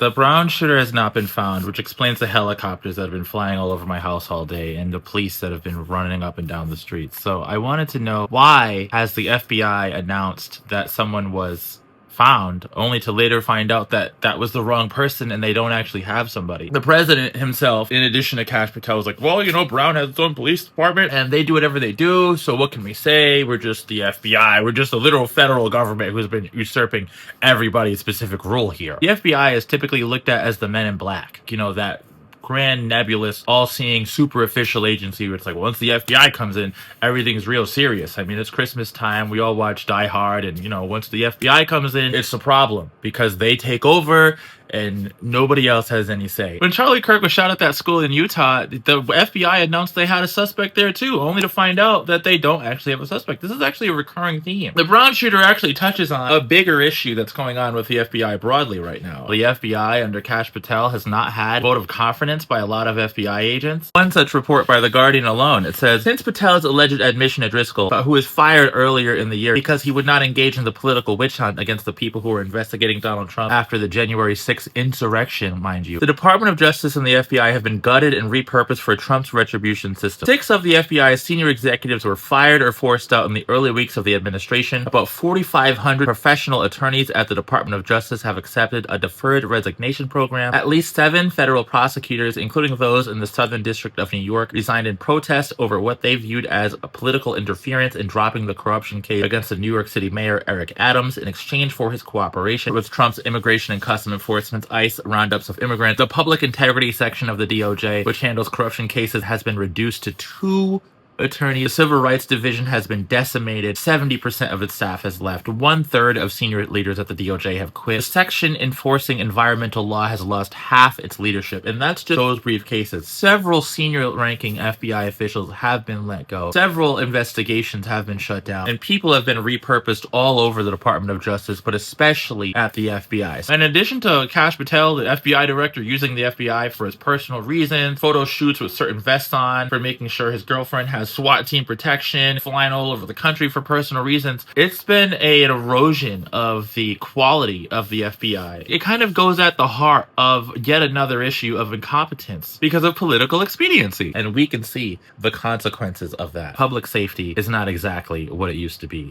The brown shooter has not been found, which explains the helicopters that have been flying all over my house all day and the police that have been running up and down the streets. So I wanted to know, why has the FBI announced that someone was found only to later find out that that was the wrong person and they don't actually have somebody? The president himself, in addition to Kash Patel, was like, well, Brown has its own police department and they do whatever they do. So what can we say? We're just the FBI. We're just a literal federal government who's been usurping everybody's specific role here. The FBI is typically looked at as the men in black, that grand, nebulous, all-seeing, super official agency where it's like, once the FBI comes in, everything's real serious. I mean, it's Christmas time. We all watch Die Hard, and, once the FBI comes in, it's a problem because they take over and nobody else has any say. When Charlie Kirk was shot at that school in Utah, the FBI announced they had a suspect there too, only to find out that they don't actually have a suspect. This is actually a recurring theme. The brown shooter actually touches on a bigger issue that's going on with the FBI broadly right now. The FBI under Kash Patel has not had a vote of confidence by a lot of FBI agents. One such report by The Guardian alone, it says, since Patel's alleged admission at Driscoll, who was fired earlier in the year because he would not engage in the political witch hunt against the people who were investigating Donald Trump after the January 6th insurrection, mind you, the Department of Justice and the FBI have been gutted and repurposed for Trump's retribution system. 6 of the FBI's senior executives were fired or forced out in the early weeks of the administration. About 4,500 professional attorneys at the Department of Justice have accepted a deferred resignation program. At least 7 federal prosecutors, including those in the Southern District of New York, resigned in protest over what they viewed as a political interference in dropping the corruption case against the New York City Mayor Eric Adams in exchange for his cooperation with Trump's Immigration and Customs Enforcement's ICE roundups of immigrants. The public integrity section of the DOJ, which handles corruption cases, has been reduced to 2 attorneys. The Civil Rights Division has been decimated. 70% of its staff has left. 1/3 of senior leaders at the DOJ have quit. The section enforcing environmental law has lost half its leadership, and that's just those brief cases. Several senior-ranking FBI officials have been let go. Several investigations have been shut down, and people have been repurposed all over the Department of Justice, but especially at the FBI. In addition to Kash Patel, the FBI director using the FBI for his personal reasons, photo shoots with certain vests on, for making sure his girlfriend has SWAT team protection, flying all over the country for personal reasons. It's been an erosion of the quality of the FBI. It kind of goes at the heart of yet another issue of incompetence because of political expediency. And we can see the consequences of that. Public safety is not exactly what it used to be.